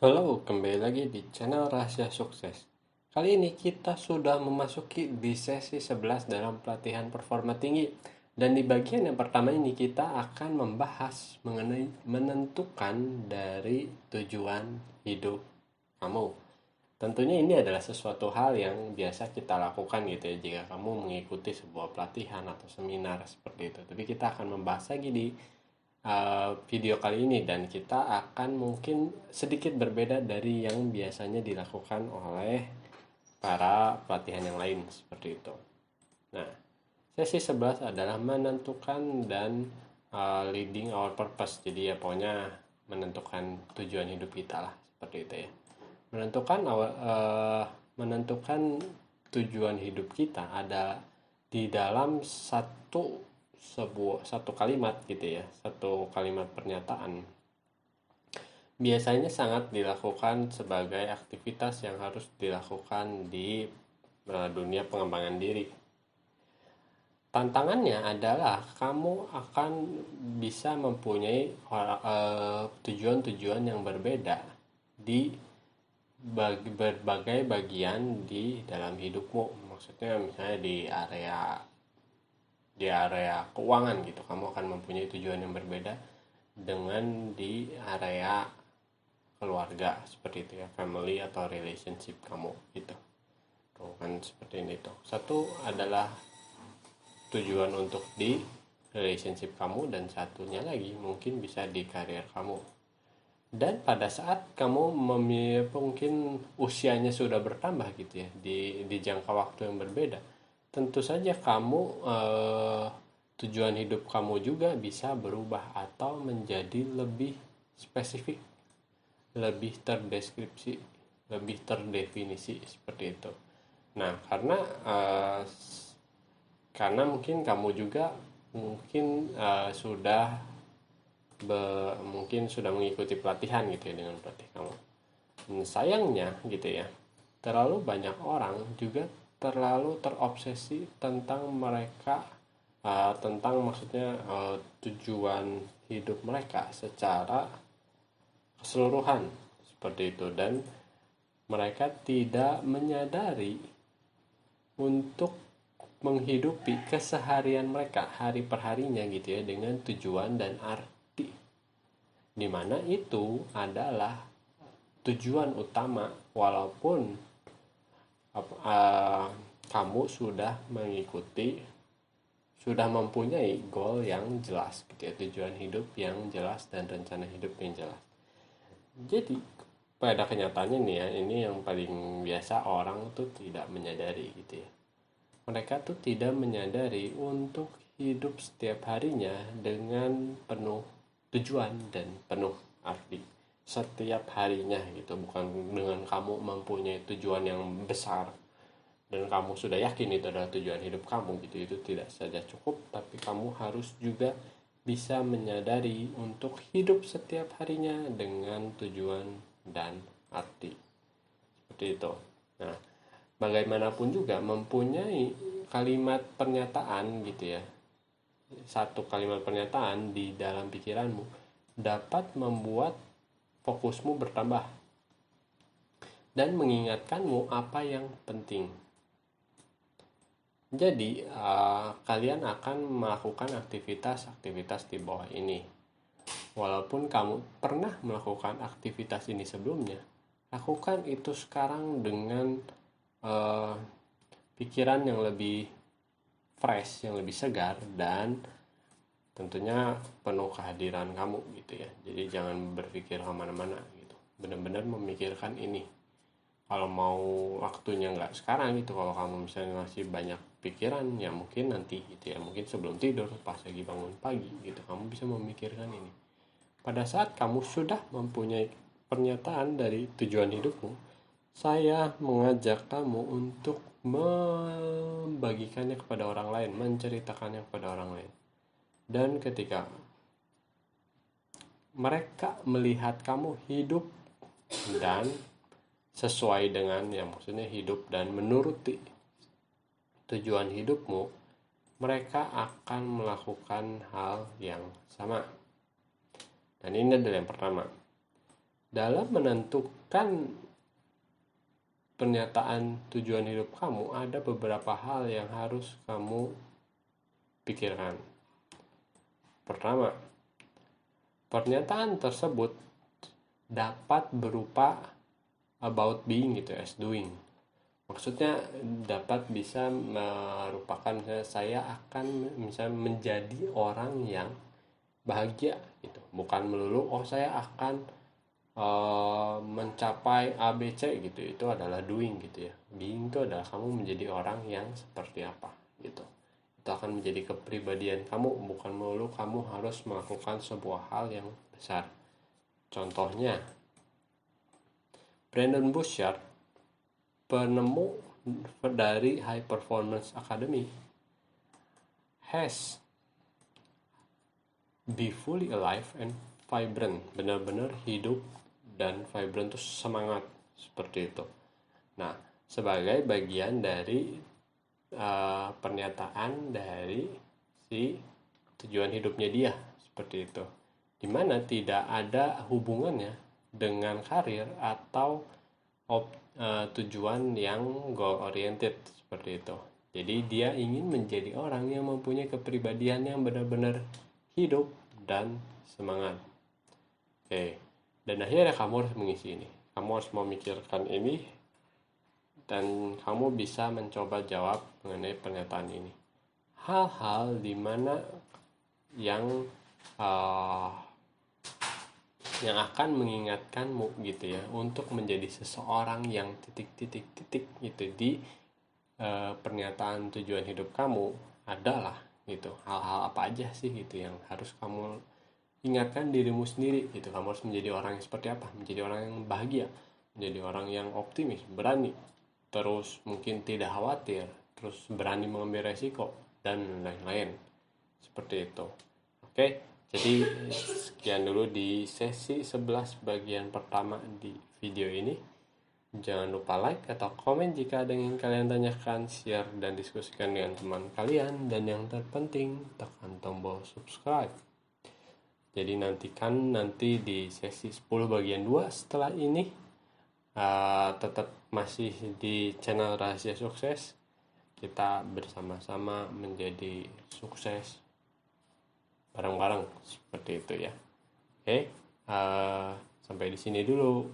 Halo, kembali lagi di channel Rahasia Sukses. Kali ini kita sudah memasuki di sesi 11 dalam pelatihan performa tinggi. Dan di bagian yang pertama ini kita akan membahas mengenai menentukan dari tujuan hidup kamu. Tentunya ini adalah sesuatu hal yang biasa kita lakukan gitu ya jika kamu mengikuti sebuah pelatihan atau seminar seperti itu. Tapi kita akan membahas lagi di video kali ini dan kita akan mungkin sedikit berbeda dari yang biasanya dilakukan oleh para pelatihan yang lain seperti itu. Nah, sesi 11 adalah menentukan dan leading our purpose. Jadi ya pokoknya menentukan tujuan hidup kita lah seperti itu ya. Menentukan tujuan hidup kita ada di dalam satu kalimat gitu ya, satu kalimat pernyataan. Biasanya sangat dilakukan sebagai aktivitas yang harus dilakukan di dunia pengembangan diri. Tantangannya adalah kamu akan bisa mempunyai tujuan-tujuan yang berbeda di berbagai bagian di dalam hidupmu. Maksudnya misalnya di area keuangan gitu, kamu akan mempunyai tujuan yang berbeda dengan di area keluarga seperti itu ya, family atau relationship kamu gitu. Tuh kan seperti ini tuh. Satu adalah tujuan untuk di relationship kamu dan satunya lagi mungkin bisa di karir kamu. Dan pada saat kamu mungkin usianya sudah bertambah gitu ya di jangka waktu yang berbeda, tentu saja kamu tujuan hidup kamu juga bisa berubah atau menjadi lebih spesifik, lebih terdeskripsi, lebih terdefinisi seperti itu. Nah, karena mungkin kamu juga mungkin mungkin sudah mengikuti pelatihan gitu ya dengan pelatih kamu. Sayangnya gitu ya, terlalu banyak orang juga terlalu terobsesi tentang mereka, tentang maksudnya tujuan hidup mereka secara keseluruhan seperti itu, dan mereka tidak menyadari untuk menghidupi keseharian mereka hari perharinya gitu ya dengan tujuan dan arti, dimana itu adalah tujuan utama walaupun uh, kamu sudah mempunyai goal yang jelas gitu ya, tujuan hidup yang jelas dan rencana hidup yang jelas. Jadi pada kenyataannya nih ya, ini yang paling biasa orang tuh tidak menyadari gitu ya. Mereka tuh tidak menyadari untuk hidup setiap harinya dengan penuh tujuan dan penuh arti setiap harinya gitu, bukan dengan kamu mempunyai tujuan yang besar dan kamu sudah yakin itu adalah tujuan hidup kamu gitu, itu tidak saja cukup, tapi kamu harus juga bisa menyadari untuk hidup setiap harinya dengan tujuan dan arti seperti itu. Nah, bagaimanapun juga mempunyai kalimat pernyataan gitu ya, satu kalimat pernyataan di dalam pikiranmu dapat membuat fokusmu bertambah dan mengingatkanmu apa yang penting. Jadi kalian akan melakukan aktivitas-aktivitas di bawah ini. Walaupun kamu pernah melakukan aktivitas ini sebelumnya, lakukan itu sekarang dengan uh, pikiran yang lebih fresh, yang lebih segar, dan tentunya penuh kehadiran kamu gitu ya. Jadi jangan berpikir kemana-mana gitu, benar-benar memikirkan ini. Kalau mau waktunya nggak sekarang gitu, kalau kamu misalnya masih banyak pikiran ya mungkin nanti gitu ya, mungkin sebelum tidur pas lagi bangun pagi gitu kamu bisa memikirkan ini. Pada saat kamu sudah mempunyai pernyataan dari tujuan hidupmu, saya mengajak kamu untuk membagikannya kepada orang lain, menceritakannya kepada orang lain. Dan ketika mereka melihat kamu hidup dan sesuai dengan yang maksudnya hidup dan menuruti tujuan hidupmu, mereka akan melakukan hal yang sama. Dan ini adalah yang pertama. dalam menentukan pernyataan tujuan hidup kamu, ada beberapa hal yang harus kamu pikirkan. Pertama, pernyataan tersebut dapat berupa about being gitu, as doing. Maksudnya dapat bisa merupakan misalnya saya akan misalnya menjadi orang yang bahagia gitu. Bukan melulu saya akan mencapai ABC gitu. Itu adalah doing gitu ya. Being itu adalah kamu menjadi orang yang seperti apa gitu. Itu akan menjadi kepribadian kamu, bukan melulu kamu harus melakukan sebuah hal yang besar. Contohnya Brandon Burchard, penemu dari High Performance Academy, has be fully alive and vibrant, benar-benar hidup dan vibrant, itu semangat seperti itu. Nah, sebagai bagian dari pernyataan dari si tujuan hidupnya dia seperti itu, dimana tidak ada hubungannya dengan karir atau tujuan yang goal oriented seperti itu. Jadi dia ingin menjadi orang yang mempunyai kepribadian yang benar-benar hidup dan semangat. Oke. Dan akhirnya kamu harus mengisi ini. Kamu harus memikirkan ini dan kamu bisa mencoba jawab mengenai pernyataan ini. Hal-hal dimana yang akan mengingatkanmu gitu ya untuk menjadi seseorang yang titik gitu di pernyataan tujuan hidup kamu adalah gitu. Hal-hal apa aja sih gitu yang harus kamu ingatkan dirimu sendiri gitu. Kamu harus menjadi orang yang seperti apa? Menjadi orang yang bahagia, menjadi orang yang optimis, berani, terus mungkin tidak khawatir, terus berani mengambil resiko dan lain-lain seperti itu. Oke. Jadi sekian dulu di sesi 11 bagian pertama di video ini. Jangan lupa like atau komen jika ada yang ingin kalian tanyakan, share dan diskusikan dengan teman kalian, dan yang terpenting tekan tombol subscribe. Jadi nantikan nanti di sesi 10 bagian 2 setelah ini, tetap masih di channel Rahasia Sukses. Kita bersama-sama menjadi sukses bareng-bareng seperti itu ya. Oke, sampai di sini dulu.